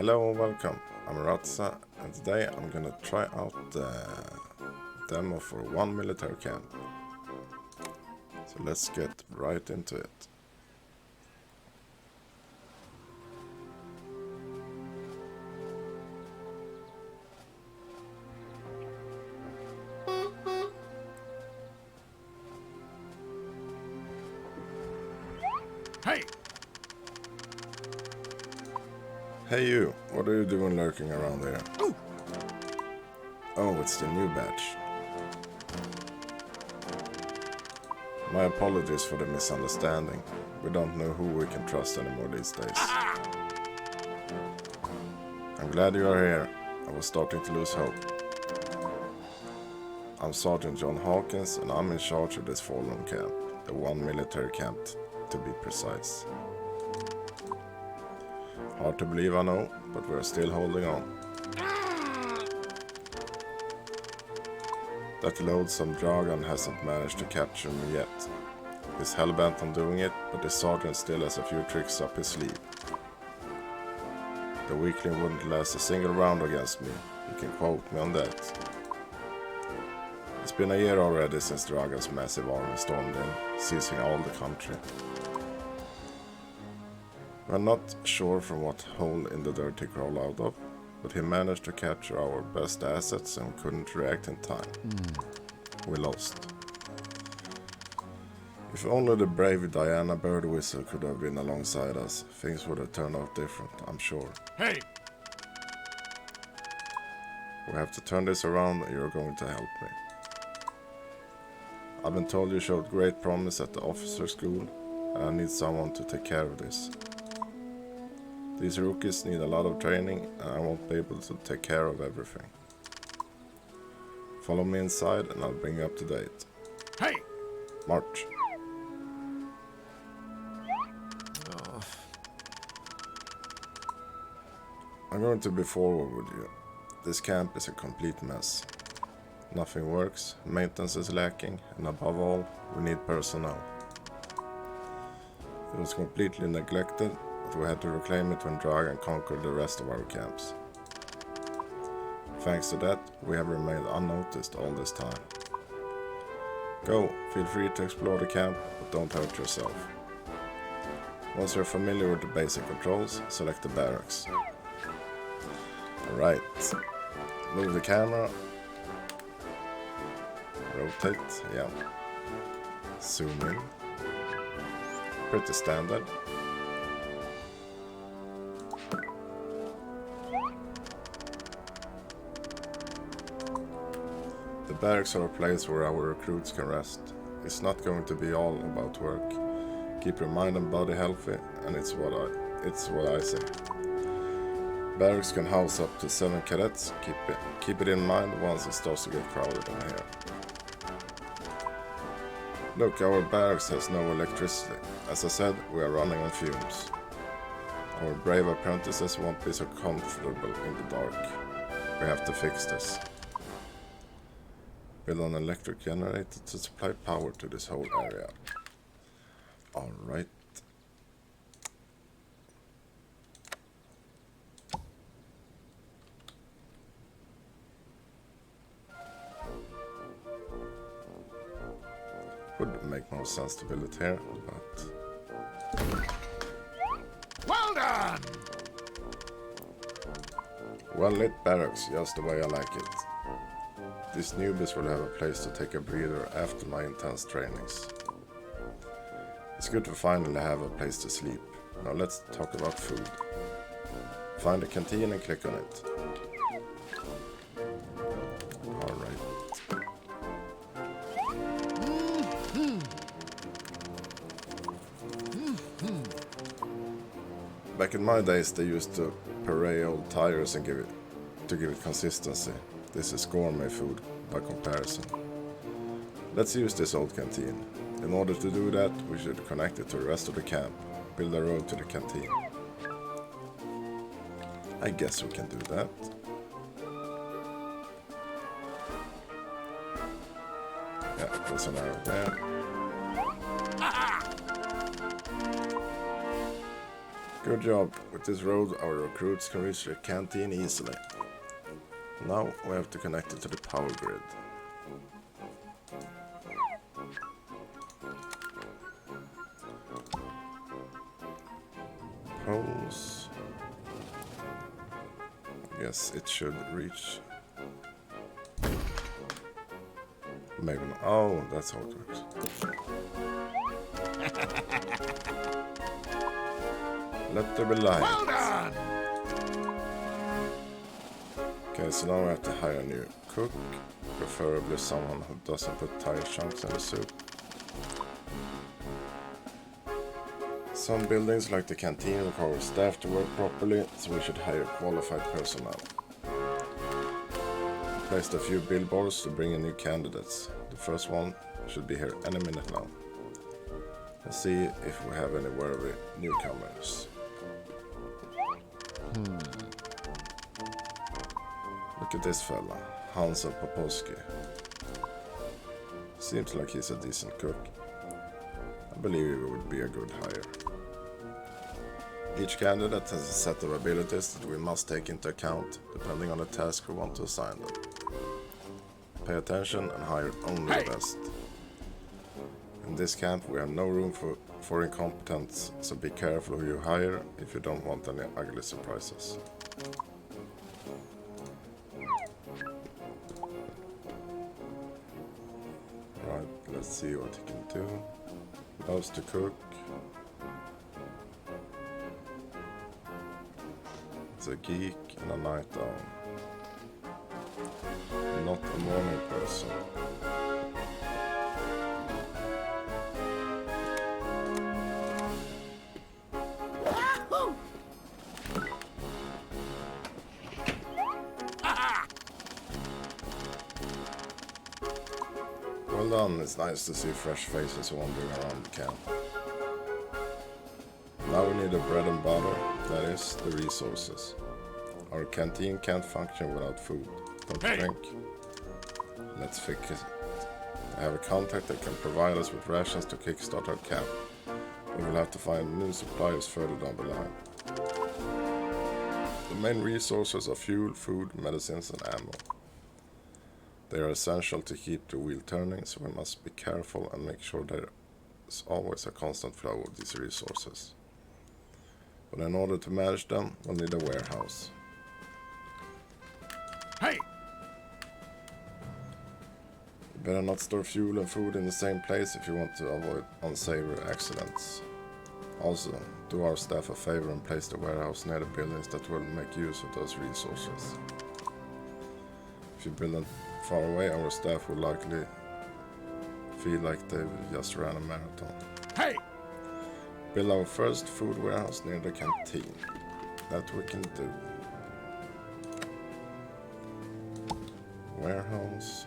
Hello and welcome, I'm Ratsa, and today I'm gonna try out the demo for one military camp. So let's get right into it. Hey! Hey you, what are you doing lurking around here? Ooh. Oh, it's the new batch. My apologies for the misunderstanding. We don't know who we can trust anymore these days. I'm glad you are here. I was starting to lose hope. I'm Sergeant John Hawkins and I'm in charge of this fallen camp. The one military camp, to be precise. Hard to believe, I know, but we're still holding on. That loathsome dragon hasn't managed to capture me yet. He's hellbent on doing it, but the sergeant still has a few tricks up his sleeve. The weakling wouldn't last a single round against me. You can quote me on that. It's been a year already since Dragon's massive army stormed in, seizing all the country. We're not sure from what hole in the dirt he crawled out of, but he managed to capture our best assets and couldn't react in time. We lost. If only the brave Diana Birdwhistle could have been alongside us, things would have turned out different, I'm sure. Hey! We have to turn this around and you're going to help me. I've been told you showed great promise at the officer school, and I need someone to take care of this. These rookies need a lot of training, and I won't be able to take care of everything. Follow me inside and I'll bring you up to date. Hey! March. I'm going to be forward with you. This camp is a complete mess. Nothing works, maintenance is lacking, and above all, we need personnel. It was completely neglected, but we had to reclaim it when Dragon conquered the rest of our camps. Thanks to that, we have remained unnoticed all this time. Go, feel free to explore the camp, but don't hurt yourself. Once you're familiar with the basic controls, select the barracks. Alright, move the camera. Rotate, yeah. Zoom in. Pretty standard. The barracks are a place where our recruits can rest. It's not going to be all about work. Keep your mind and body healthy, and it's what I say. Barracks can house up to 7 cadets. Keep it in mind once it starts to get crowded in here. Look, our barracks has no electricity. As I said, we are running on fumes. Our brave apprentices won't be so comfortable in the dark. We have to fix this. Build an electric generator to supply power to this whole area. Alright. Would make more sense to build it here, but... Well done! Well-lit barracks, just the way I like it. These newbies will have a place to take a breather after my intense trainings. It's good to finally have a place to sleep. Now let's talk about food. Find a canteen and click on it. Alright. Back in my days, they used to puree old tires and give it consistency. This is gourmet food by comparison. Let's use this old canteen. In order to do that, we should connect it to the rest of the camp. Build a road to the canteen. I guess we can do that. Yeah, there's an arrow there. Good job. With this road, our recruits can reach the canteen easily. Now we have to connect it to the power grid. Poles. I guess it should reach. Maybe not. Oh, that's how it works. Let there be light. Well done! Okay, so now we have to hire a new cook. Preferably someone who doesn't put tire chunks in the soup. Some buildings, like the canteen, require staff to work properly, so we should hire qualified personnel. Placed a few billboards to bring in new candidates. The first one should be here any minute now. Let's see if we have any worthy newcomers. Look at this fella, Hansa Popowski. Seems like he's a decent cook. I believe he would be a good hire. Each candidate has a set of abilities that we must take into account depending on the task we want to assign them. Pay attention and hire only the best. In this camp we have no room for incompetence, so be careful who you hire if you don't want any ugly surprises. Right, let's see what he can do. Loves to cook. It's a geek and a night owl. Not a morning person. Well done, it's nice to see fresh faces wandering around the camp. Now we need a bread and butter, that is, the resources. Our canteen can't function without food, don't you think? Let's fix it. I have a contact that can provide us with rations to kickstart our camp. We will have to find new suppliers further down the line. The main resources are fuel, food, medicines and ammo. They are essential to keep the wheel turning, so we must be careful and make sure there is always a constant flow of these resources. But in order to manage them, we'll need a warehouse. Hey! You better not store fuel and food in the same place if you want to avoid unsavory accidents. Also, do our staff a favor and place the warehouse near the buildings that will make use of those resources. If you build them far away, our staff will likely feel like they've just ran a marathon. Hey! Build our first food warehouse near the canteen. That we can do. Warehouse.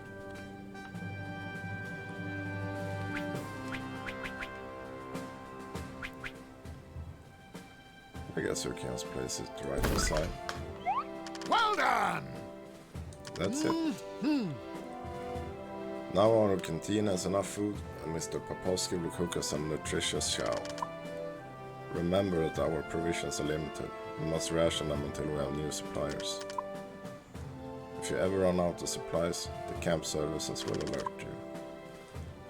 I guess we can just place it right beside. Well done! That's it. Now our canteen has enough food and Mr. Popowski will cook us some nutritious chow. Remember that our provisions are limited. We must ration them until we have new suppliers. If you ever run out of supplies, the camp services will alert you.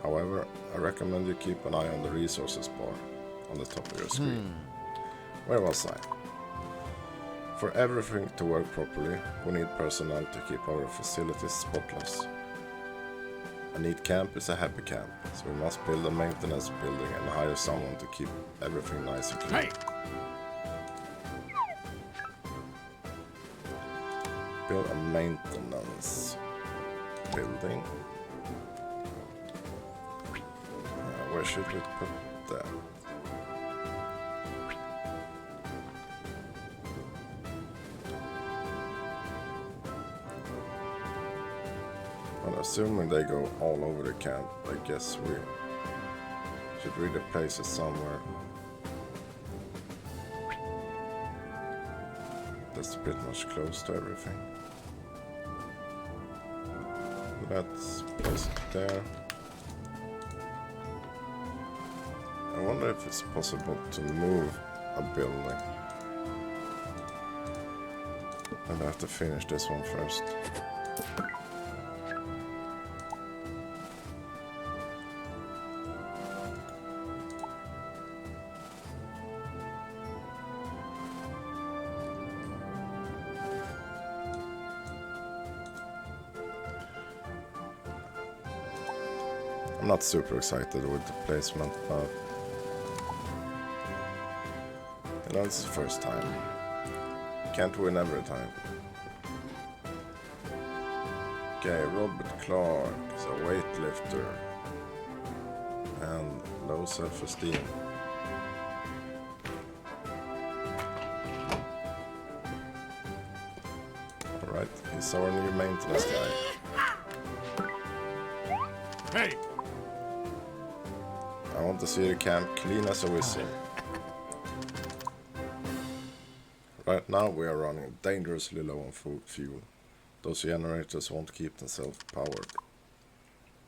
However, I recommend you keep an eye on the resources bar on the top of your screen. Where was I? For everything to work properly, we need personnel to keep our facilities spotless. A neat camp is a happy camp, so we must build a maintenance building and hire someone to keep everything nice and clean. Hey! Build a maintenance building. Where should we put that? Well, assuming they go all over the camp, I guess we should really place it somewhere that's pretty much close to everything. Let's place it there. I wonder if it's possible to move a building. And I have to finish this one first. I'm not super excited with the placement, but you know, it's the first time. Can't win every time. Okay, Robert Clark is a weightlifter and low self-esteem. Alright, he's our new maintenance guy. Hey! I want to see the camp clean as a whistle. Right now we are running dangerously low on fuel. Those generators won't keep themselves powered.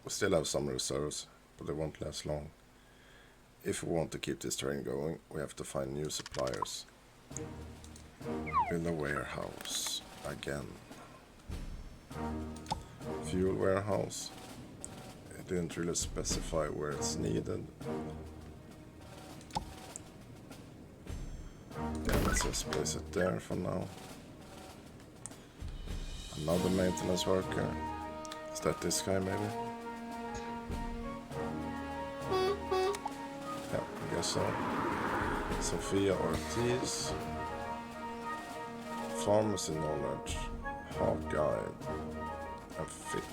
We still have some reserves, but they won't last long. If we want to keep this train going, we have to find new suppliers. Build a warehouse again. Fuel warehouse. It didn't really specify where it's needed. Yeah, let's just place it there for now. Another maintenance worker. Is that this guy maybe? Yeah, I guess so. Sophia Ortiz. Pharmacy knowledge. Hawk guide. And fit.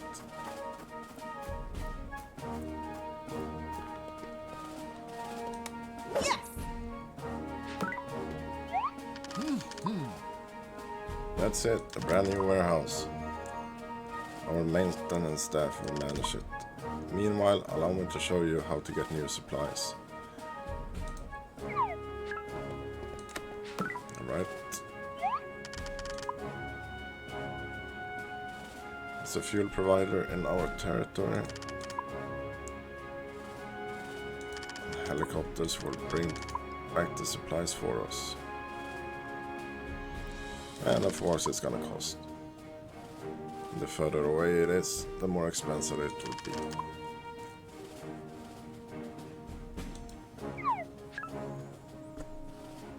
That's it, a brand new warehouse. Our maintenance staff will manage it. Meanwhile, allow me to show you how to get new supplies. Alright. It's a fuel provider in our territory. Helicopters will bring back the supplies for us. And of course it's gonna cost. The further away it is, the more expensive it would be.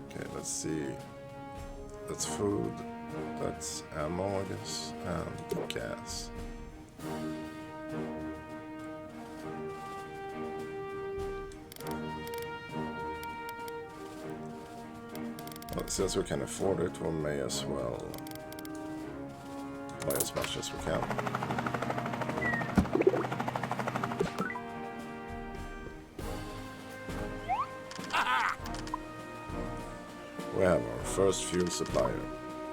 Okay, let's see. That's food, that's ammo I guess, and gas. Well, since we can afford it, we may as well buy as much as we can. We have our first fuel supplier.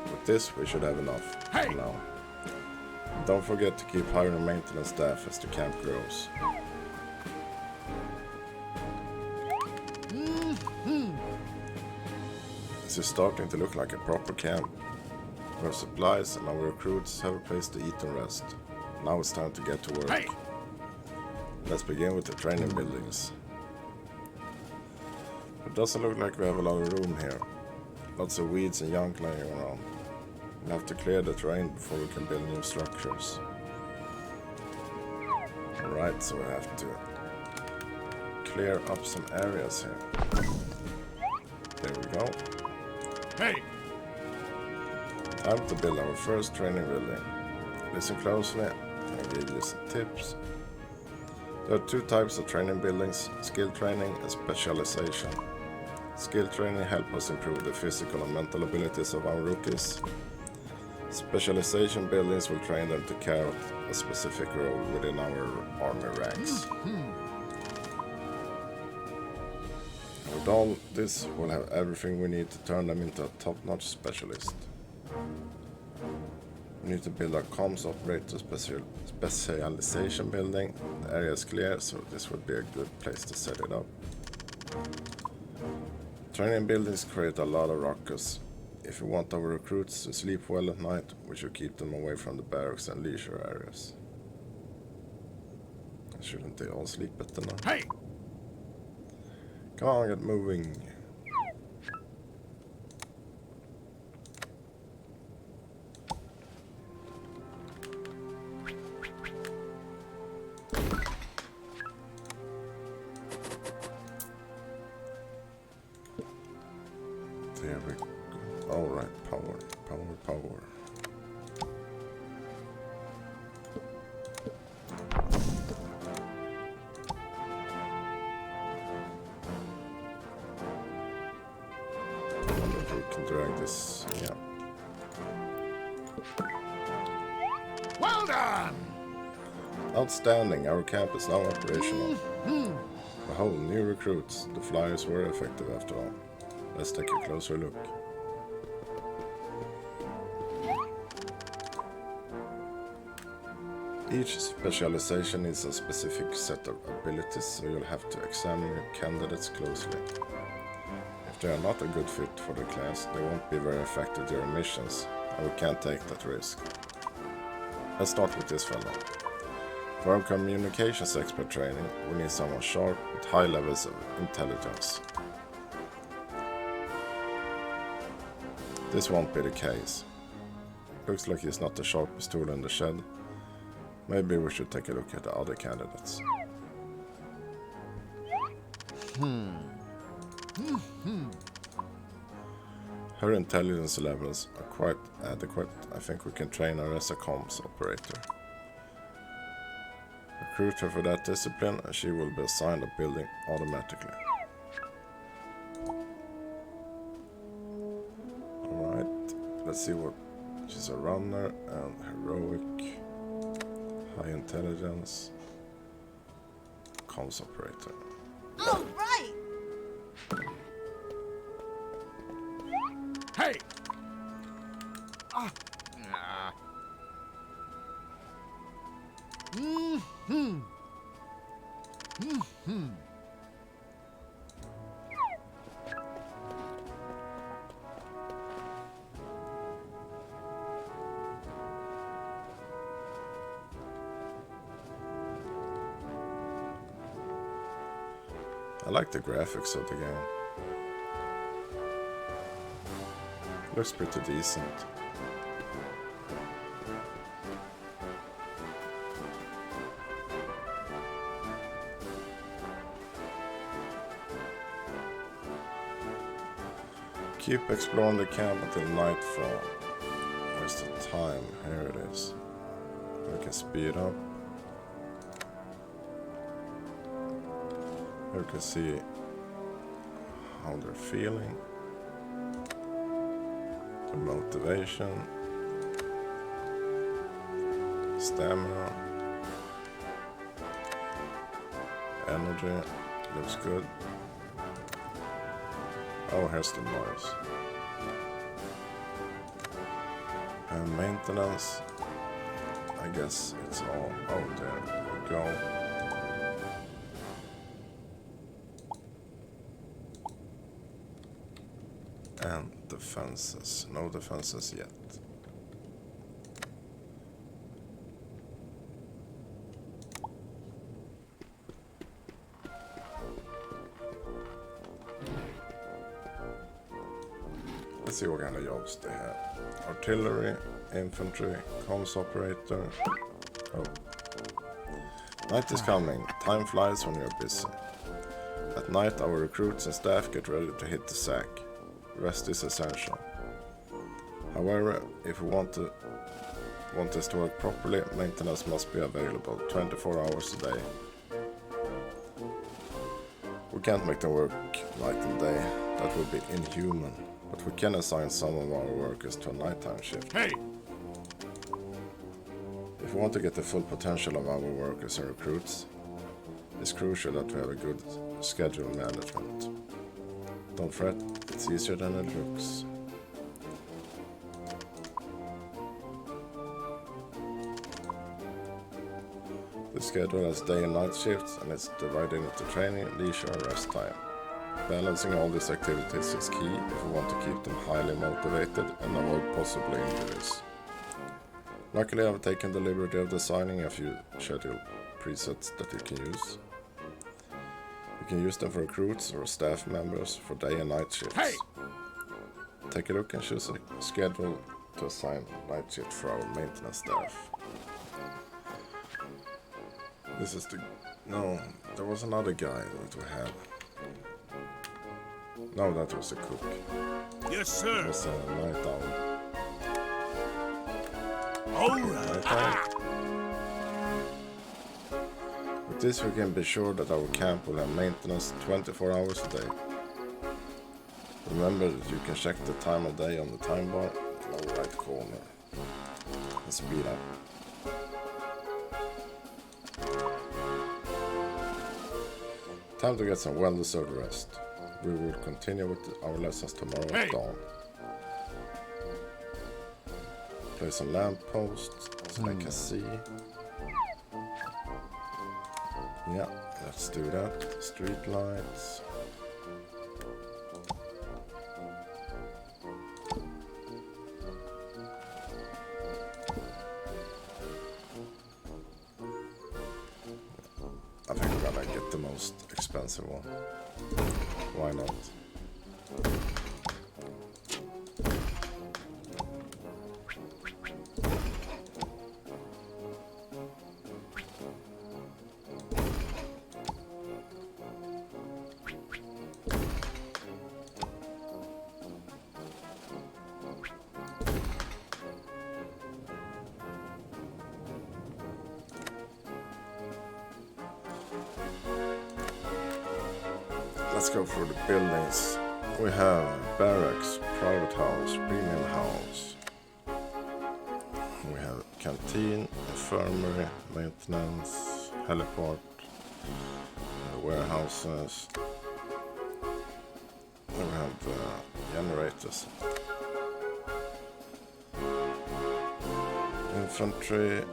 With this, we should have enough for now. Don't forget to keep hiring maintenance staff as the camp grows. This is starting to look like a proper camp. We have supplies and our recruits have a place to eat and rest. Now it's time to get to work. Hey! Let's begin with the training buildings. It doesn't look like we have a lot of room here. Lots of weeds and junk laying around. We'll have to clear the terrain before we can build new structures. Alright, so we have to clear up some areas here. There we go. Hey! Time to build our first training building. Listen closely, I'll give you some tips. There are two types of training buildings, skill training and specialization. Skill training helps us improve the physical and mental abilities of our rookies. Specialization buildings will train them to carry out a specific role within our army ranks. With all this, we'll have everything we need to turn them into a top-notch specialist. We need to build a comms operator specialization building. The area is clear, so this would be a good place to set it up. Training buildings create a lot of ruckus. If we want our recruits to sleep well at night, we should keep them away from the barracks and leisure areas. Shouldn't they all sleep at the night? Hey! Come on, get moving. There we go. Alright, power. Wonder if we can drag this, yeah. Well done! Outstanding, our camp is now operational. Behold, new recruits. The flyers were effective after all. Let's take a closer look. Each specialization is a specific set of abilities, so you'll have to examine your candidates closely. If they are not a good fit for the class, they won't be very effective during missions, and we can't take that risk. Let's start with this fellow. For our communications expert training, we need someone sharp with high levels of intelligence. This won't be the case. Looks like he's not the sharpest tool in the shed. Maybe we should take a look at the other candidates. Her intelligence levels are quite adequate. I think we can train her as a comms operator. Recruit her for that discipline and she will be assigned a building automatically. Alright, let's see what... She's a runner and heroic, high intelligence, comms operator. Oh, right! Hey! I like the graphics of the game. Looks pretty decent. Keep exploring the camp until nightfall. Where's the time? Here it is. We can speed up. You can see how they're feeling, the motivation, stamina, energy, looks good. Oh, here's the noise. And maintenance, I guess it's all, oh, there we go. And defenses. No defenses yet. Let's see what kind of jobs they have. Artillery, infantry, comms operator. Oh. Night is coming. Time flies when you're busy. At night, our recruits and staff get ready to hit the sack. Rest is essential. However, if we want this to work properly, maintenance must be available 24 hours a day. We can't make them work night and day. That would be inhuman. But we can assign some of our workers to a nighttime shift. Hey! If we want to get the full potential of our workers and recruits, it's crucial that we have a good schedule management. Don't fret, it's easier than it looks. The schedule has day and night shifts and it's divided into training, leisure and rest time. Balancing all these activities is key if we want to keep them highly motivated and avoid possible injuries. Luckily, I've taken the liberty of designing a few schedule presets that you can use. You can use them for recruits or staff members for day and night shifts. Hey! Take a look and choose a schedule to assign night shift for our maintenance staff. This is the... No, there was another guy that we had. No, that was a cook. Yes, It sir. was a night owl. All right. Night owl. With this we can be sure that our camp will have maintenance 24 hours a day. Remember that you can check the time of day on the time bar in the lower right corner. And speed up. Time to get some well-deserved rest. We will continue with our lessons tomorrow at dawn. Place some lampposts so I can see. Yeah, let's do that. Street lights. I think we're gonna get the most expensive one. Why not? Let's go through the buildings. We have barracks, private house, premium house. We have canteen, infirmary, maintenance, heliport, warehouses. We have generators. Infantry,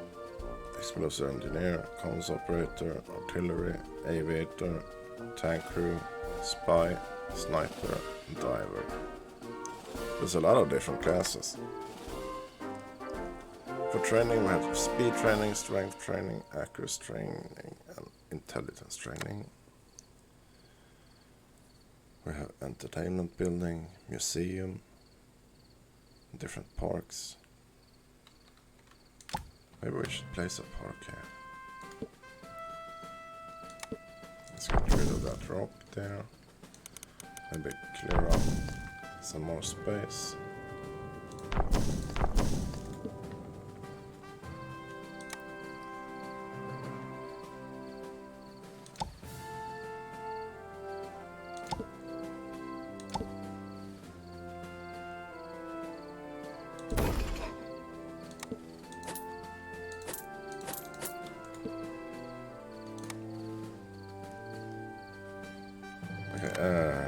explosive engineer, comms operator, artillery, aviator, tank crew, spy, sniper, and diver. There's a lot of different classes. For training we have speed training, strength training, accuracy training, and intelligence training. We have entertainment building, museum, different parks. Maybe we should place a park here. Let's get rid of that rock there. Maybe clear up some more space.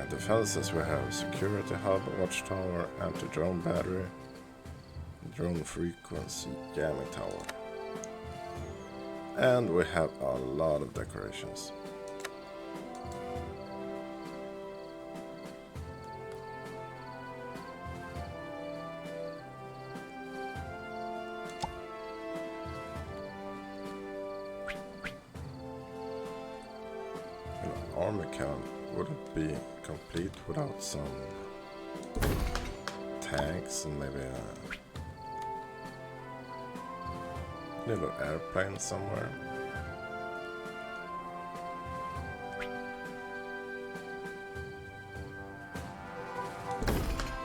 Defenses we have security hub, watchtower, anti-drone battery, drone frequency jamming tower. And we have a lot of decorations. An army camp wouldn't be complete without some tanks and maybe a little airplane somewhere.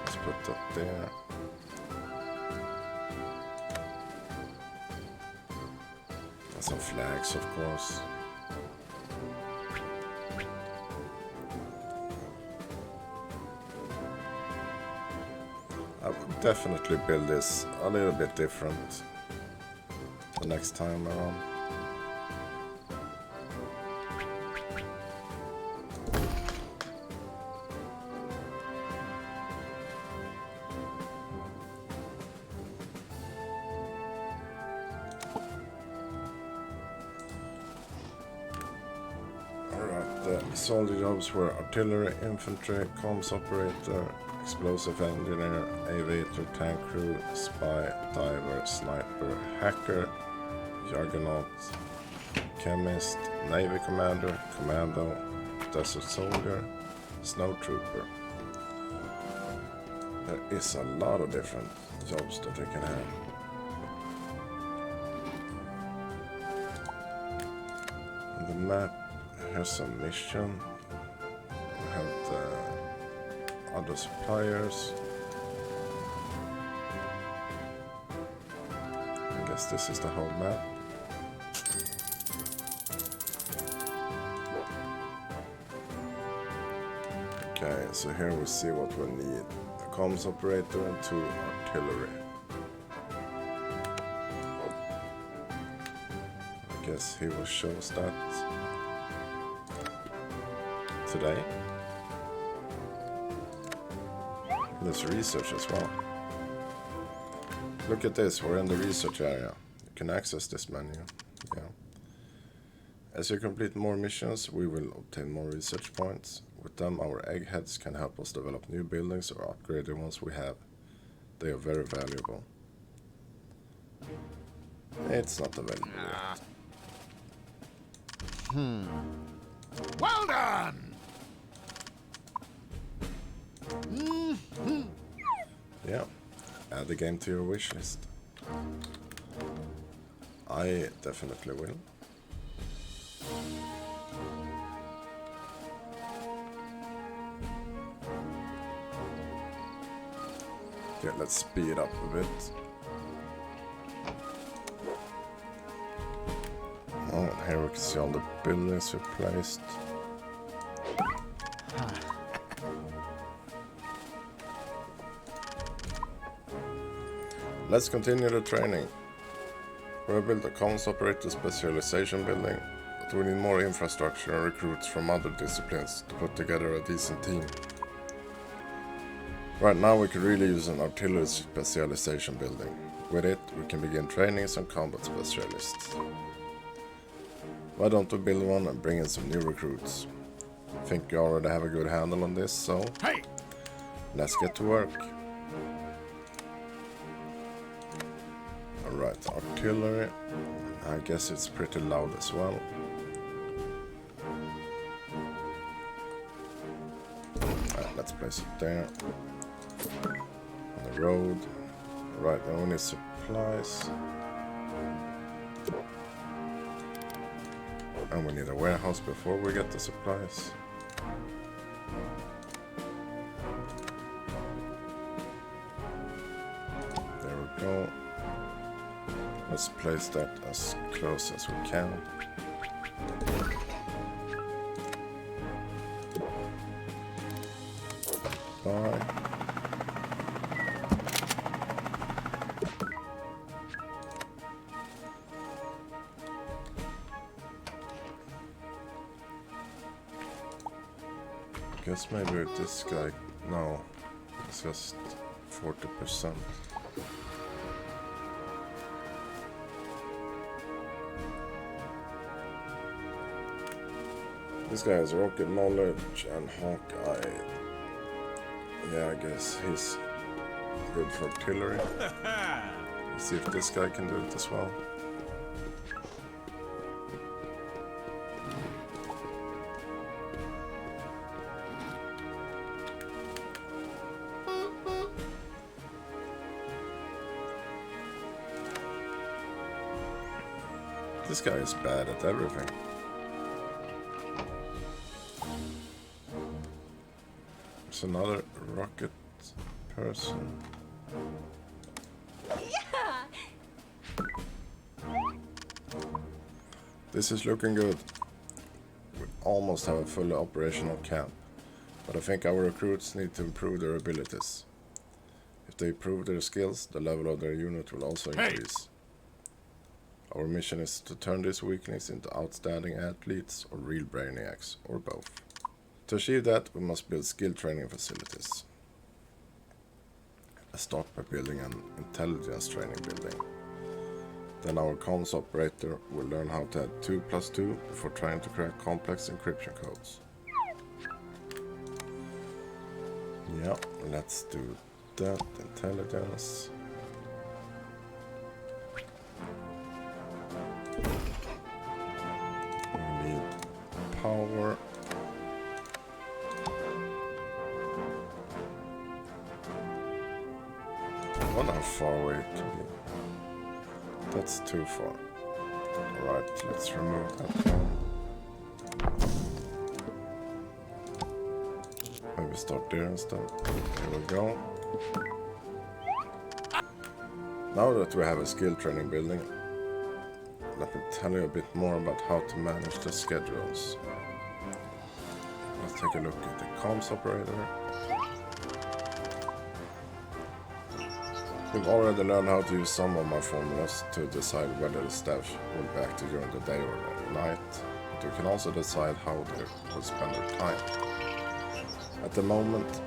Let's put that there. And some flags, of course. I would definitely build this a little bit different the next time around. Alright, the soldier jobs were artillery, infantry, comms operator, explosive engineer, aviator, tank crew, spy, diver, sniper, hacker, juggernaut, chemist, navy commander, commando, desert soldier, snow trooper. There is a lot of different jobs that they can have. On the map, here's a mission. We have the other suppliers. I guess this is the whole map. Okay, so here we see what we need. A comms operator and 2 artillery. I guess he will show us that today. There's research as well. Look at this, we're in the research area. You can access this menu. Yeah. As you complete more missions, we will obtain more research points. With them, our eggheads can help us develop new buildings or upgrade the ones we have. They are very valuable. It's not available yet. Well done! Yeah, add the game to your wish list. I definitely will. Okay, let's speed up a bit. Oh, and here we can see all the buildings we placed. Let's continue the training. We built a comms operator specialization building, but we need more infrastructure and recruits from other disciplines to put together a decent team. Right now we could really use an artillery specialization building. With it, we can begin training some combat specialists. Why don't we build one and bring in some new recruits? I think you already have a good handle on this, so Hey! let's get to work. Alright, artillery. I guess it's pretty loud as well. Alright, let's place it there. On the road. Right, now we need supplies. And we need a warehouse before we get the supplies. There we go. Let's place that as close as we can. Bye. Guess maybe with this guy, no, it's just 40%. This guy has rocket knowledge and Hawkeye. Yeah, I guess he's good for artillery. Let's see if this guy can do it as well. This guy is bad at everything. There's another rocket person. Yeah. This is looking good. We almost have a fully operational camp, but I think our recruits need to improve their abilities. If they improve their skills, the level of their unit will also increase. Our mission is to turn this weakness into outstanding athletes or real brainiacs, or both. To achieve that, we must build skill training facilities. Let's start by building an intelligence training building. Then our comms operator will learn how to add 2+2 before trying to crack complex encryption codes. Yeah, let's do that. Intelligence. We need power. I wonder how far away it can be. That's too far. Alright, let's remove that one. Maybe start there instead. Here we go. Now that we have a skill training building, let me tell you a bit more about how to manage the schedules. Let's take a look at the comms operator. We've already learned how to use some of my formulas to decide whether the staff will be active during the day or night, but we can also decide how they will spend their time. At the moment,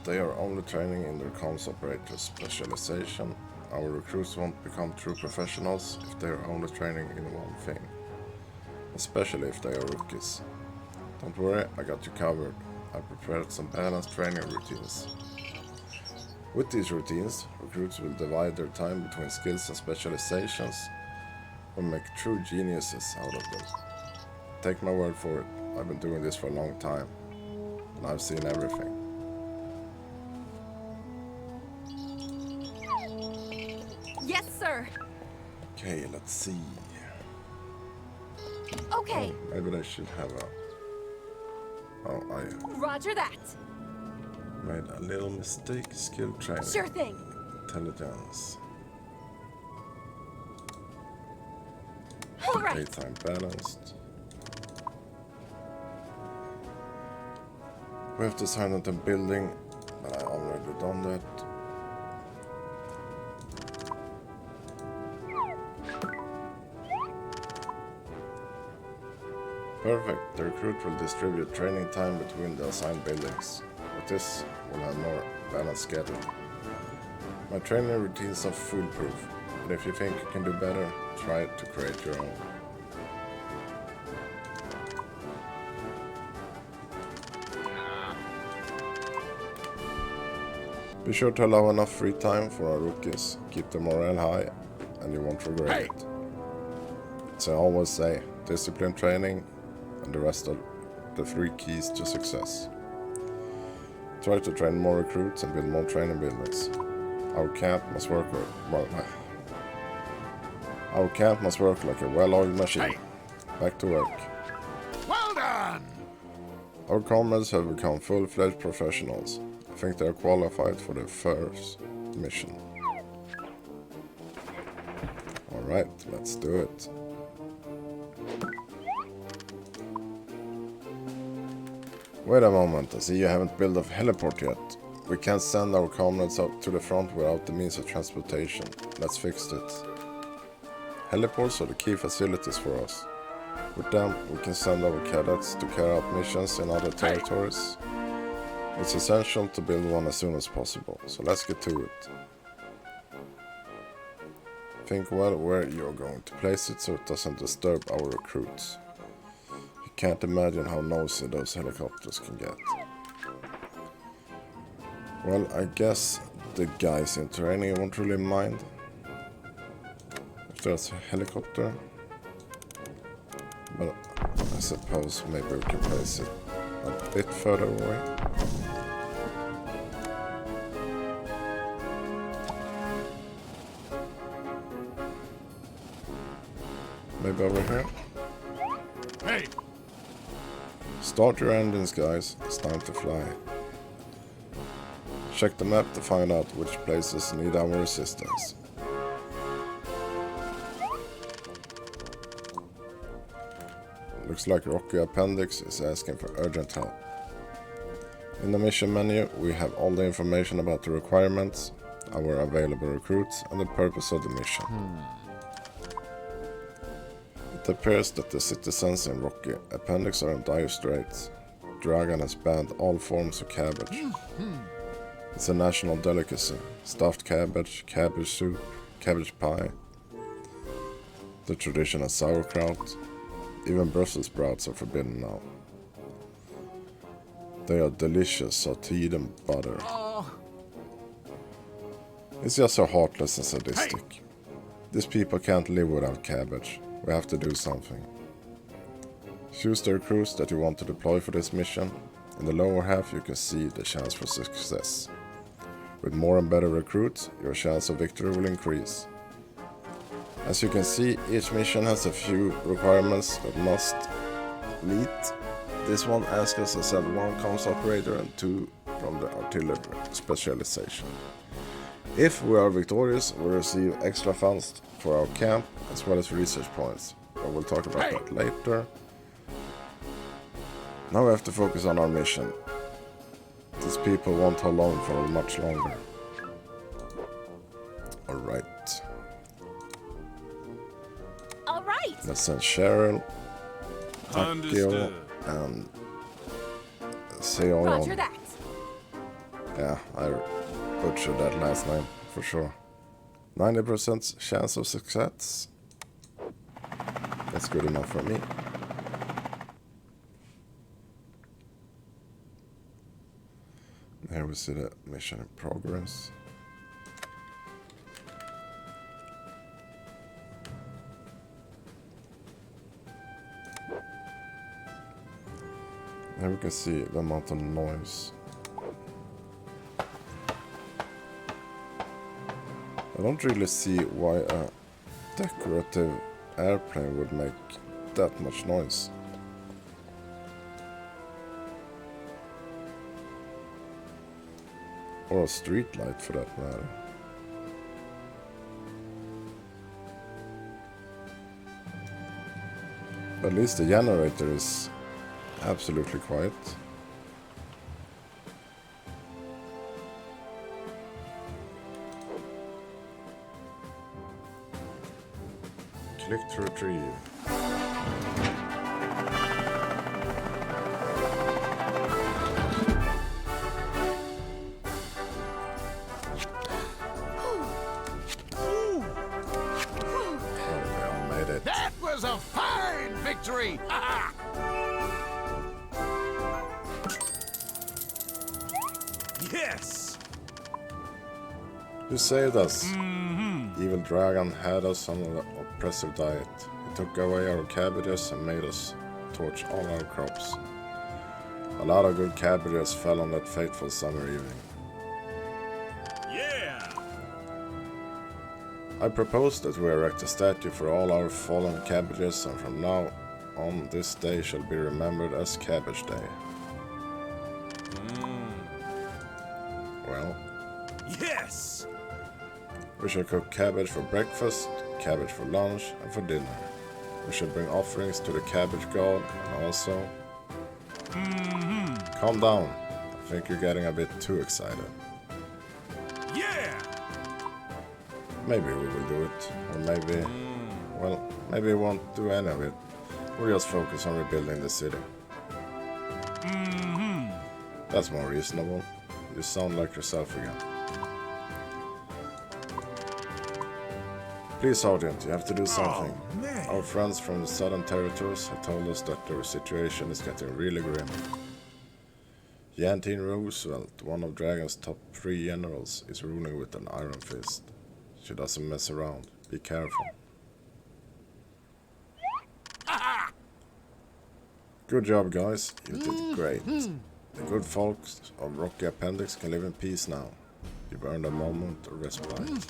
they are only training in their comms operator specialization. Our recruits won't become true professionals if they are only training in one thing, especially if they are rookies. Don't worry, I got you covered. I prepared some balanced training routines. With these routines, recruits will divide their time between skills and specializations and make true geniuses out of them. Take my word for it, I've been doing this for a long time, and I've seen everything. Yes, sir. Okay, let's see. Okay. Oh, maybe I should have a... Oh, I Roger that. made a little mistake. Skill training. Sure thing. Intelligence. All right. Daytime balanced. We have to sign up the building, but I already done that. Perfect. The recruit will distribute training time between the assigned buildings. With this, we'll have more balanced schedule. My training routines are foolproof, but if you think you can do better, try to create your own. Be sure to allow enough free time for our rookies. Keep the morale high, and you won't regret it. As I always say, discipline training and the rest of the 3 keys to success. Try to train more recruits and build more training buildings. Our camp must work like a well-oiled machine. Back to work. Well done! Our comrades have become full-fledged professionals. I think they are qualified for the first mission. Alright, let's do it. Wait a moment, I see you haven't built a heliport yet. We can't send our comrades up to the front without the means of transportation. Let's fix it. Heliports are the key facilities for us. With them, we can send our cadets to carry out missions in other territories. It's essential to build one as soon as possible, so let's get to it. Think well where you're going to place it so it doesn't disturb our recruits. You can't imagine how nosy those helicopters can get. Well, I guess the guys in training won't really mind if there's a helicopter. But I suppose maybe we can place it a bit further away. Maybe over here. Hey! Start your engines, guys. It's time to fly. Check the map to find out which places need our assistance. Looks like Rocky Appendix is asking for urgent help. In the mission menu, we have all the information about the requirements, our available recruits, and the purpose of the mission. It appears that the citizens in Rocky Appendix are in dire straits. Dragon has banned all forms of cabbage. It's a national delicacy. Stuffed cabbage, cabbage soup, cabbage pie, the traditional sauerkraut. Even Brussels sprouts are forbidden now. They are delicious, sauteed in butter. It's just so heartless and sadistic. These people can't live without cabbage. We have to do something. Choose the recruits that you want to deploy for this mission. In the lower half you can see the chance for success. With more and better recruits, your chance of victory will increase. As you can see, each mission has a few requirements that must meet. This one asks us to send 1 comms operator and 2 from the artillery specialization. If we are victorious, we'll receive extra funds for our camp as well as research points. But we'll talk about that later. Now we have to focus on our mission. These people won't hold on for much longer. Alright. All right. Let's send Cheryl, Takio, Understood. and Seoyon. Roger that. Yeah, I butchered that last name for sure. 90% chance of success. That's good enough for me. Here we see the mission in progress. Here we can see the amount of noise. I don't really see why a decorative airplane would make that much noise. Or a street light for that matter. At least the generator is absolutely quiet. Click to retrieve. Oh, we made it. That was a fine victory! Ha Yes! You saved us. Evil dragon had us on an oppressive diet. He took away our cabbages and made us torch all our crops. A lot of good cabbages fell on that fateful summer evening. Yeah! I propose that we erect a statue for all our fallen cabbages, and from now on this day shall be remembered as Cabbage Day. Well, Yes! we shall cook cabbage for breakfast, cabbage for lunch, and for dinner. We shall bring offerings to the cabbage god, and also... Calm down. I think you're getting a bit too excited. Yeah! Maybe we will do it, or maybe... Well, maybe we won't do any of it. We'll just focus on rebuilding the city. That's more reasonable. You sound like yourself again. Please, Sergeant, you have to do something. Oh, man. Our friends from the Southern Territories have told us that their situation is getting really grim. Yantine Roosevelt, one of Dragon's top 3 generals, is ruling with an iron fist. She doesn't mess around. Be careful. Good job, guys. You did great. The good folks of Rocky Appendix can live in peace now. You've earned a moment of respite.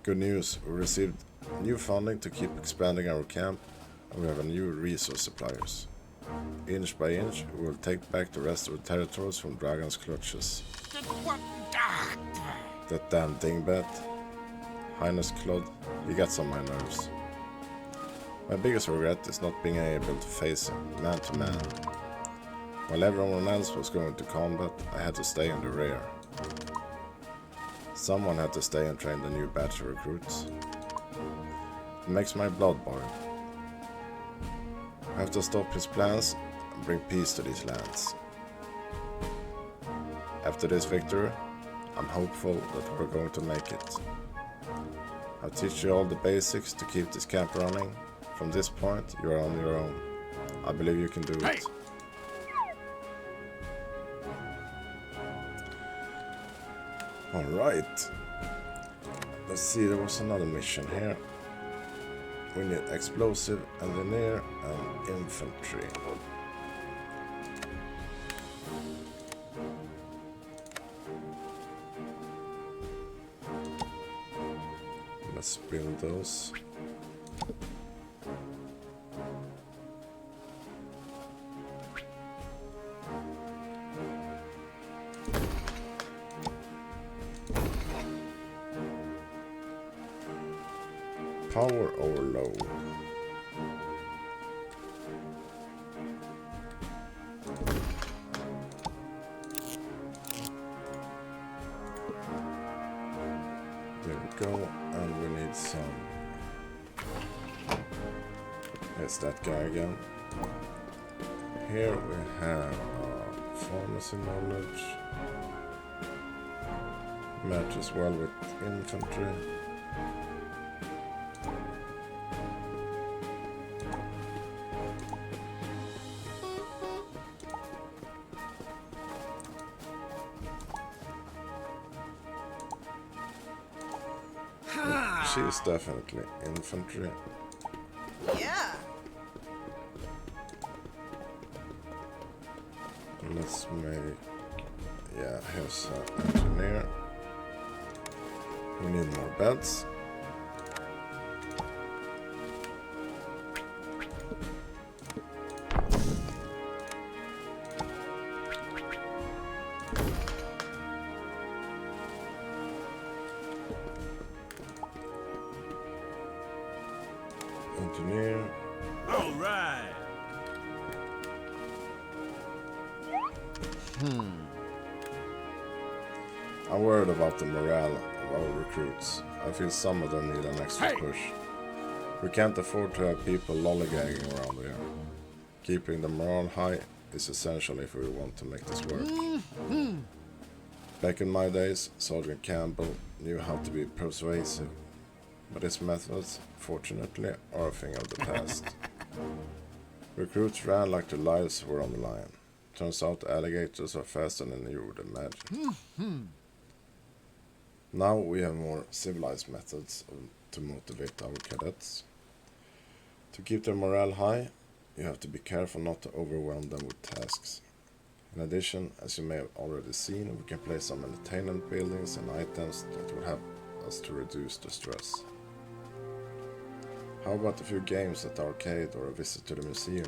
Good news, we received new funding to keep expanding our camp, and we have a new resource suppliers. Inch by inch, we will take back the rest of the territories from Dragon's clutches. That damn dingbat. Highness Claude, he gets on my nerves. My biggest regret is not being able to face him, man to man. While everyone else was going to combat, I had to stay in the rear. Someone had to stay and train the new batch of recruits. It makes my blood boil. I have to stop his plans and bring peace to these lands. After this victory, I'm hopeful that we're going to make it. I'll teach you all the basics to keep this camp running. From this point, you are on your own. I believe you can do it. Alright. Let's see, there was another mission here. We need explosive engineer and infantry. Let's build those. Power overload. There we go, and we need some. It's that guy again. Here we have pharmacy knowledge. Matches well with infantry. She is definitely infantry. Yeah. Let's make, yeah, here's an engineer. We need more beds. Engineer. All right. I'm worried about the morale of our recruits. I feel some of them need an extra push. We can't afford to have people lollygagging around here. Keeping the morale high is essential if we want to make this work. Back in my days, Sergeant Campbell knew how to be persuasive, but his methods, fortunately, are a thing of the past. Recruits ran like their lives were on the line. Turns out alligators are faster than you would imagine. Now we have more civilized methods to motivate our cadets. To keep their morale high, you have to be careful not to overwhelm them with tasks. In addition, as you may have already seen, we can place some entertainment buildings and items that will help us to reduce the stress. How about a few games at the arcade or a visit to the museum?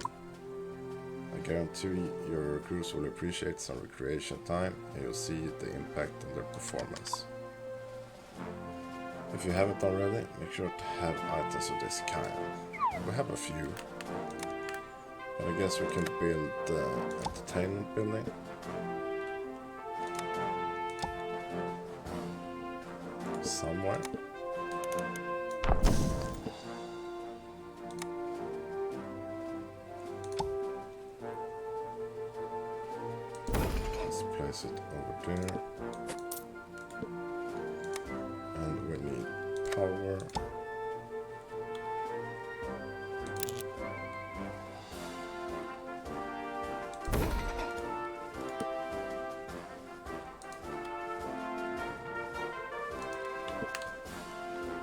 I guarantee your recruits will appreciate some recreation time and you'll see the impact on their performance. If you haven't already, make sure to have items of this kind. We have a few, but I guess we can build the entertainment building. Somewhere. Let's place it over there. And we need power.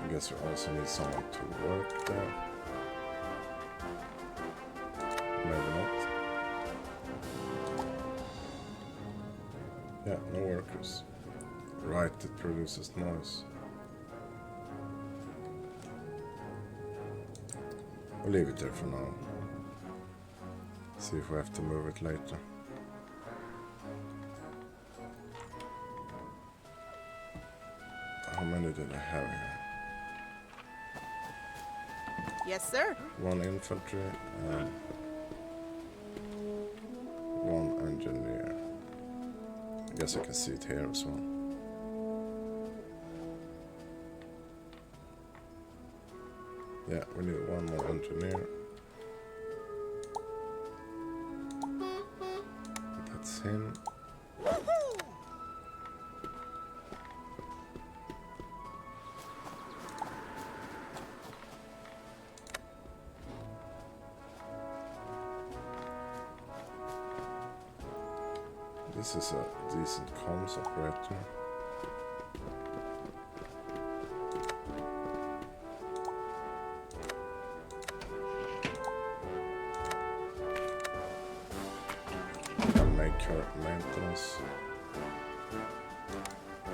I guess we also need someone to work there. Maybe not. Yeah, no workers. Right, it produces noise. We'll leave it there for now. See if we have to move it later. How many did I have here? Yes, sir. One infantry and one engineer. I guess I can see it here as well. Yeah, we need one more engineer. That's him. This is a decent comms operator. I'll make her maintenance.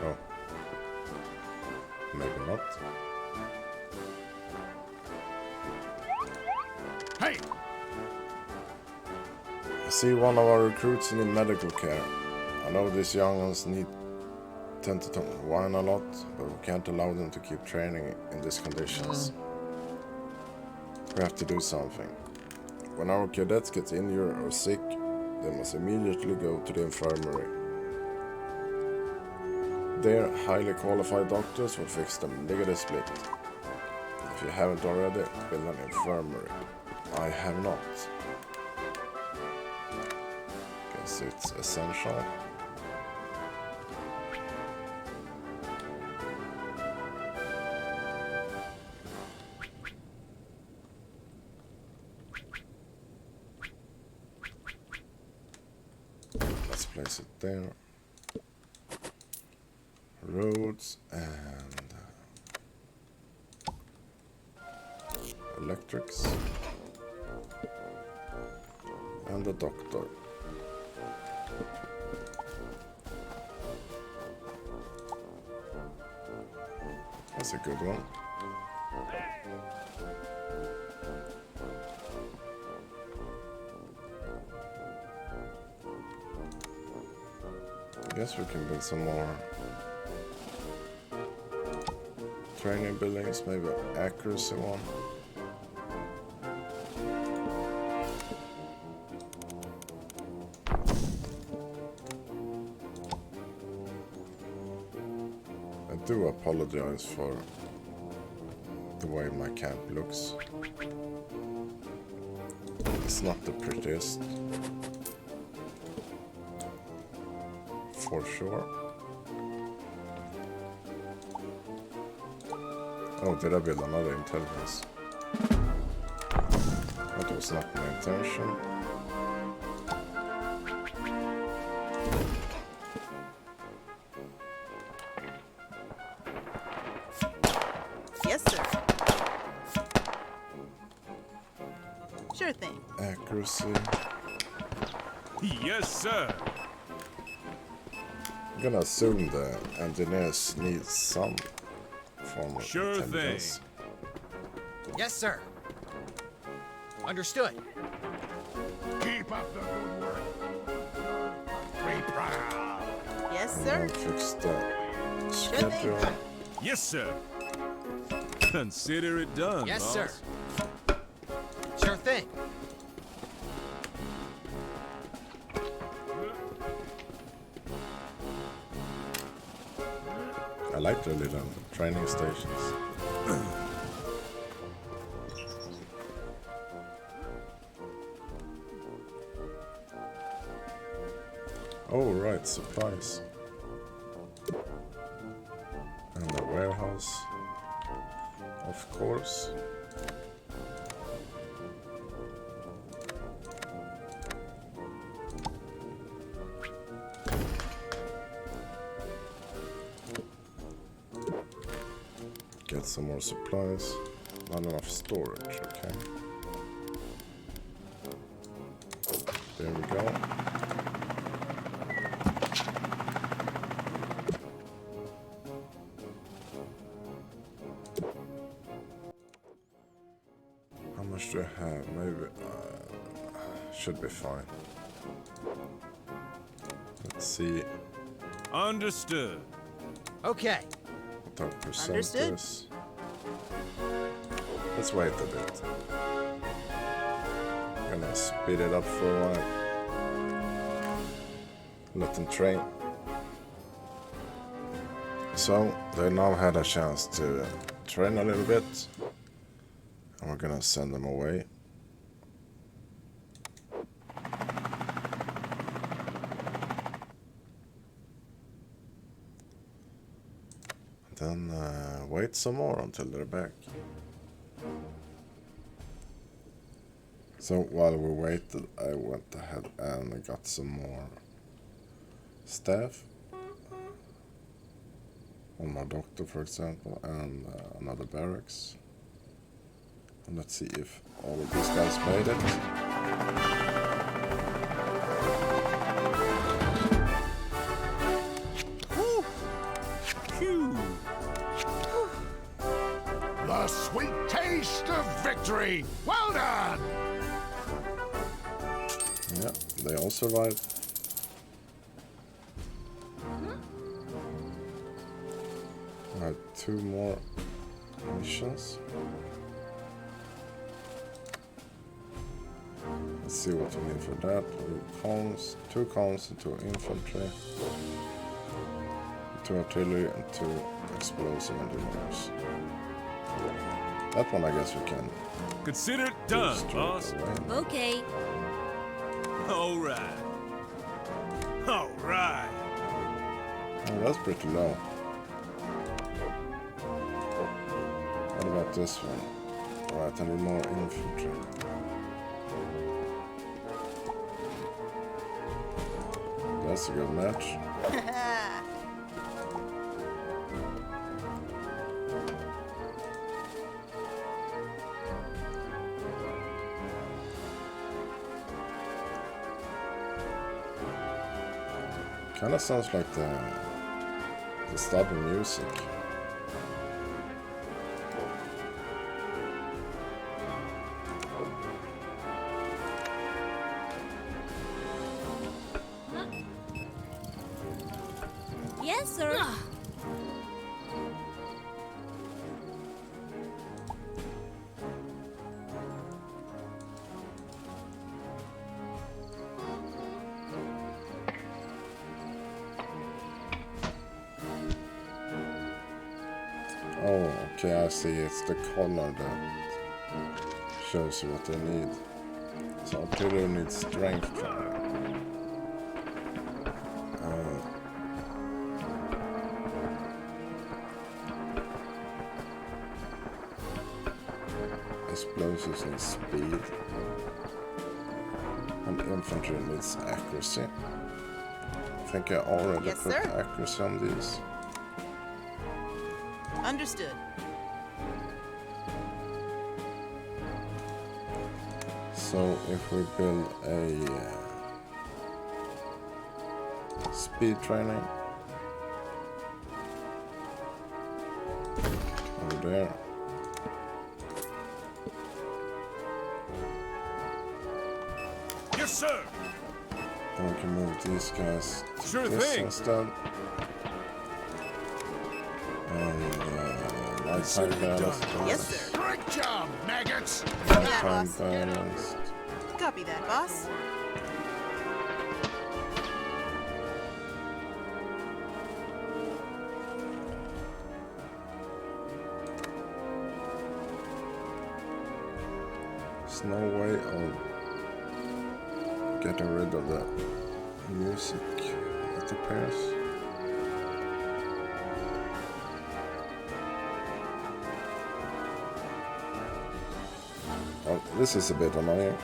Oh. Maybe not. Hey! I see one of our recruits in medical care. I know these young ones tend to whine a lot, but we can't allow them to keep training in these conditions. We have to do something. When our cadets get injured or sick, they must immediately go to the infirmary. There, highly qualified doctors will fix them ligature split. If you haven't already, build an infirmary. I have not. Guess it's essential. Let's place it there. Roads and electrics and the doctor. That's a good one. I guess we can build some more training buildings, maybe an accuracy one. I do apologize for the way my camp looks. It's not the prettiest, for sure. Oh, did I build another intelligence? That was not my intention. Yes, sir. Sure thing. Accuracy. Yes, sir. I'm gonna assume the engineers need some form of Sure intelligence. thing. Yes, sir. Understood. Keep up the good work. Be proud. Yes, I'll sir. fix the Sure thing. schedule. Yes, sir. Consider it done, Yes, boss. sir. Sure thing. I like the little training stations. Oh, right, supplies. And the warehouse, of course. Get some more supplies. Not enough storage, okay. There we go. How much do I have? Maybe should be fine. Let's see Understood. Okay. what our percent Understood. is. Let's wait a bit. Gonna speed it up for a while. Let them train. So they now had a chance to train a little bit. And we're gonna send them away. Then wait some more until they're back. So while we waited, I went ahead and I got some more staff. One more doctor, for example, and another barracks. And let's see if all of these guys made it. Phew. The sweet taste of victory. Well done. Yeah, they all survived. have 2 more missions. Let's see what we need for that. We cons, 2 cons and 2 infantry, 2 artillery and 2 explosive engineers. That one I guess we can Consider it done, straight boss. away. Okay. All right. All right. Oh, that's pretty low. What about this one? Alright, I need more infantry. That's a good match. Kinda sounds like the start of music. Yes, sir. Oh, okay, I see. It's the color that shows you what they need. So artillery needs strength. Explosives need speed. And infantry needs accuracy. I think I already Yes, put sir. accuracy on these. Understood. So if we build a speed training over there. Yes, sir. Then we can move these guys to Sure this thing. instead. And nighttime Consider it balance. done. Yes, sir. Great job, maggots! Nighttime boss. balance. Copy that, boss. There's no way of getting rid of the music that appears. Oh, this is a bit annoying.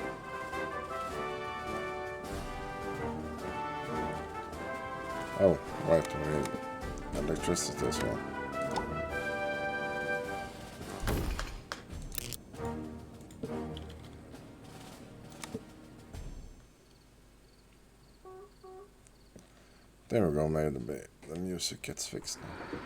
Oh, right, we need electricity as well. There we go, maybe the music gets fixed now.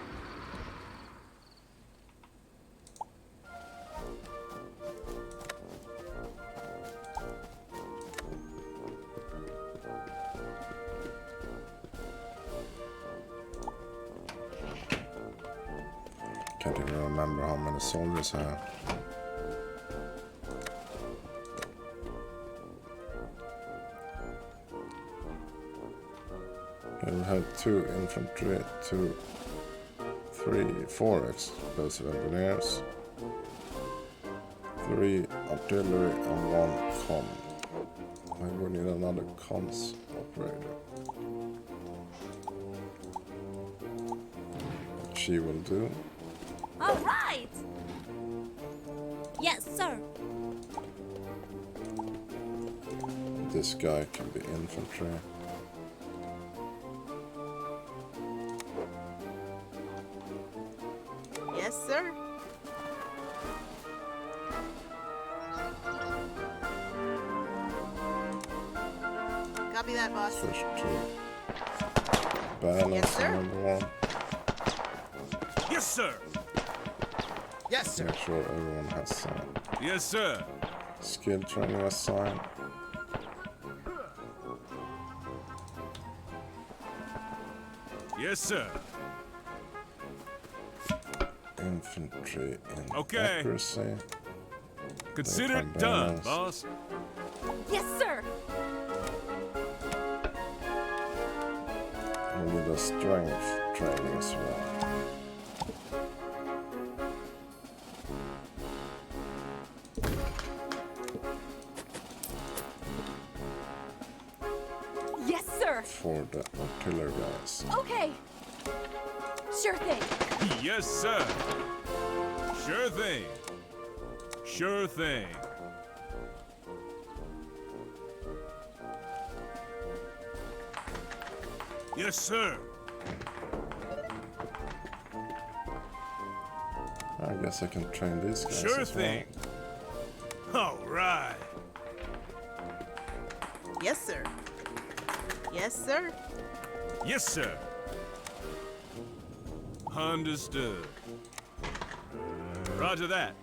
Can't even remember how many soldiers I have. We have 2 infantry, 2, 3, 4 explosive engineers, 3 artillery, and 1 con. I will need another cons operator. She will do. All right. Yes, sir. This guy can be infantry. Yes, sir. Copy that, boss. Switch to balance Yes, sir. number 1. Yes, sir. Yes, sir. Make sure everyone has Yes, sir. skill training assigned. Yes, sir. infantry in Okay. accuracy. Consider it Find done, balance. boss. Yes, sir. We need a strength training as well. Yes, sir. For the artillery guys. Okay. Sure thing. Yes, sir. Sure thing. Sure thing. Yes, sir. I guess I can train these guys Sure as well. thing. All right. Yes, sir. Yes, sir. Yes, sir. Understood. Roger that.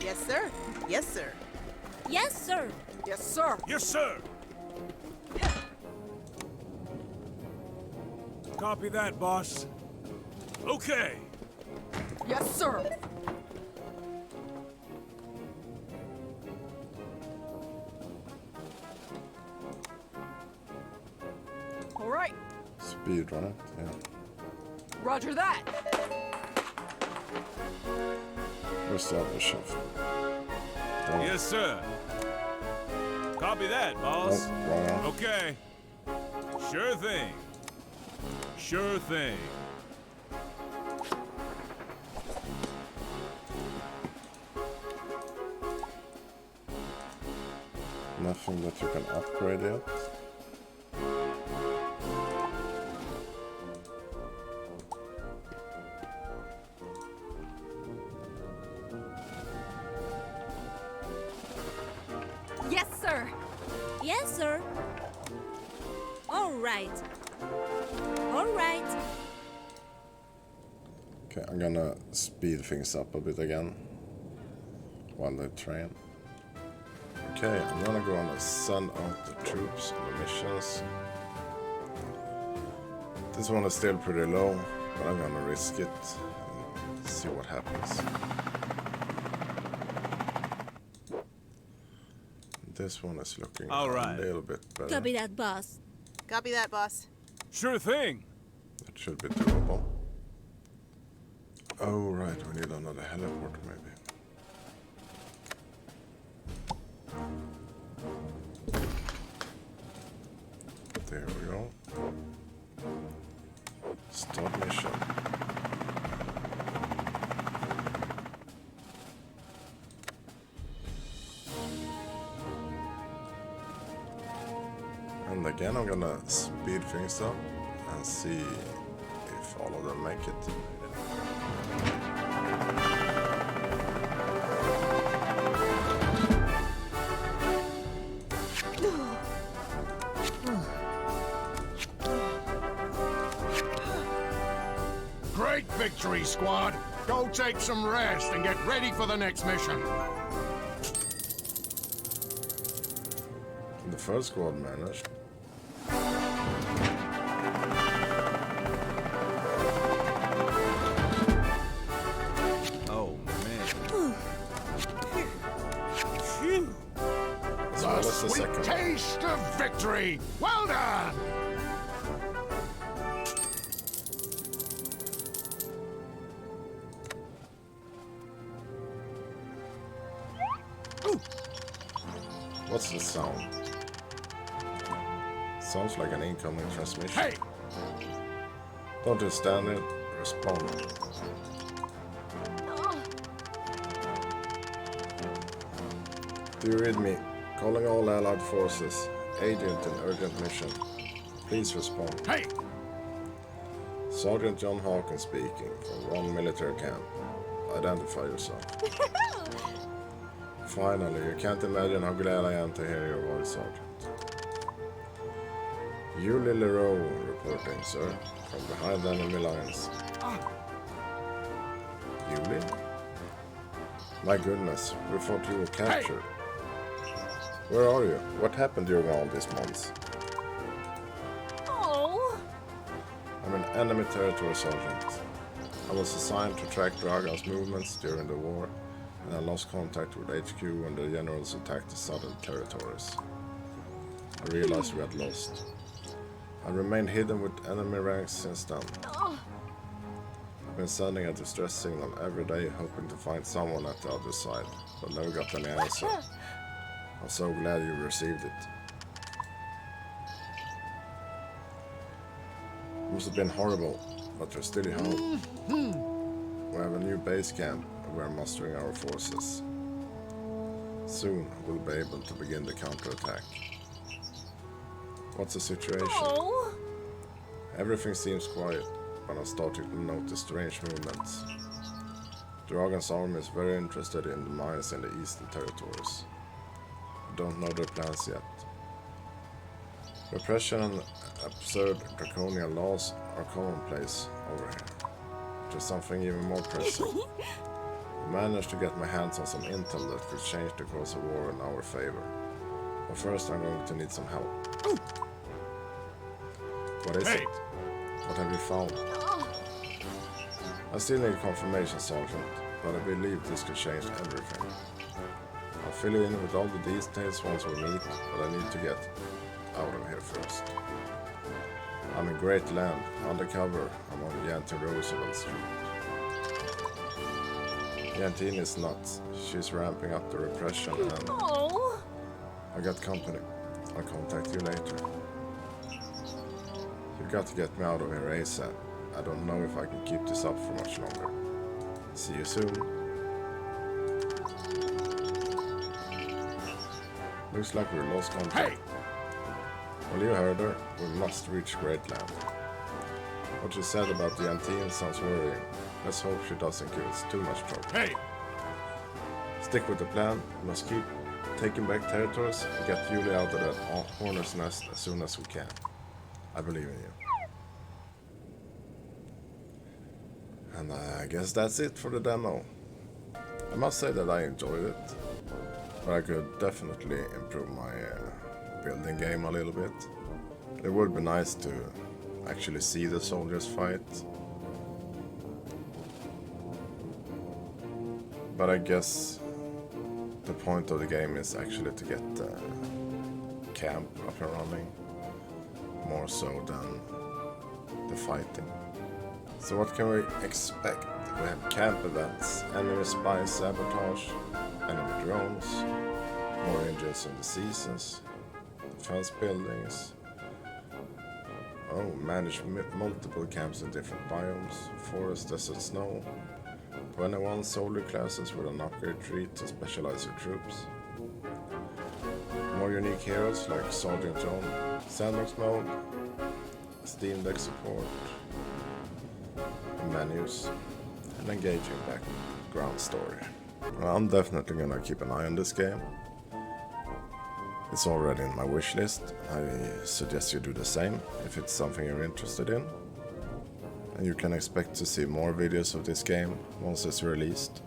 Yes, sir. Yes, sir. Yes, sir. Yes, sir. Yes, sir. Copy that, boss. Okay. Yes, sir. All right. Speed run it, yeah. Roger that. Where's the other shift? There. Yes, sir. Copy that, Oh, boss. wrong one. Okay. Sure thing. Sure thing. Nothing that you can upgrade yet. Yes, sir. Yes, sir. All right. All right. Okay, I'm gonna speed things up a bit again while they train. Okay, I'm gonna go and send out the troops on the missions. This one is still pretty low, but I'm gonna risk it and see what happens. This one is looking All right. a little bit better. Copy that, boss. Copy that, boss. Sure thing. That should be doable. Oh, right, we need another heliport maybe. There we go. Start mission. And again, I'm gonna speed things up and see if all of them make it. Great victory, squad. Go take some rest and get ready for the next mission. The first squad managed. Oh, man. Phew. As well The as the sweet second one. taste of victory. Well done. What's the sound? Sounds like an incoming transmission. Hey, Don't just stand it, respond. Do you read me? Calling all allied forces. Agent in urgent mission. Please respond. hey. Sergeant John Hawkins speaking from one military camp. Identify yourself. Finally, you can't imagine how glad I am to hear your voice, Sergeant. Julie Leroux reporting, sir, from behind enemy lines. Julie? My goodness, we thought you were captured. Where are you? What happened during all these months? Oh. I'm in enemy territory, Sergeant. I was assigned to track Dragon's movements during the war, and I lost contact with HQ when the generals attacked the southern territories. I realized we had lost. I remained hidden with enemy ranks since then. I've been sending a distress signal every day, hoping to find someone at the other side, but never got any answer. I'm so glad you received it. It must have been horrible, but there's still hope. We have a new base camp and we're mustering our forces. Soon we'll be able to begin the counterattack. What's the situation? Oh. Everything seems quiet, but I'm starting to notice strange movements. Dragon's army is very interested in the mines in the eastern territories. I don't know their plans yet. Repression and absurd draconian laws are commonplace over here. There's something even more pressing. I managed to get my hands on some intel that could change the course of war in our favor. But first I'm going to need some help. What is it? What have you found? I still need confirmation, Sergeant, but I believe this could change everything. I'll fill you in with all the details once we meet, but I need to get out of here first. I'm in Great Land, undercover among Yantine Roosevelt Street. Yantine is nuts. She's ramping up the repression and Oh. I got company. I'll contact you later. You got to get me out of here ASAP. I don't know if I can keep this up for much longer. See you soon. Looks like we lost contact. Hey! Well, you heard her. We must reach Great Land. What you said about the Yantine sounds worrying. Let's hope she doesn't give us too much trouble. Hey! Stick with the plan. We must keep taking back territories and get Julie out of that hornet's nest as soon as we can. I believe in you. And I guess that's it for the demo. I must say that I enjoyed it, but I could definitely improve my building game a little bit. It would be nice to actually see the soldiers fight. But I guess the point of the game is actually to get the camp up and running, more so than the fighting. So what can we expect? We have camp events, enemy spy sabotage, enemy drones, more engines and diseases, defense buildings. Oh, manage multiple camps in different biomes, forest, desert, snow. 21 soldier classes with an upgrade tree to specialize your troops. More unique heroes like Sergeant John, sandbox mode, Steam Deck support, menus, and engaging background story. Well, I'm definitely gonna keep an eye on this game. It's already in my wish list. I suggest you do the same if it's something you're interested in. And you can expect to see more videos of this game once it's released.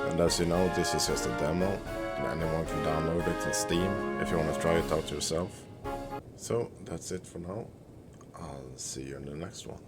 And as you know, this is just a demo, and anyone can download it on Steam if you want to try it out yourself. So that's it for now. I'll see you in the next one.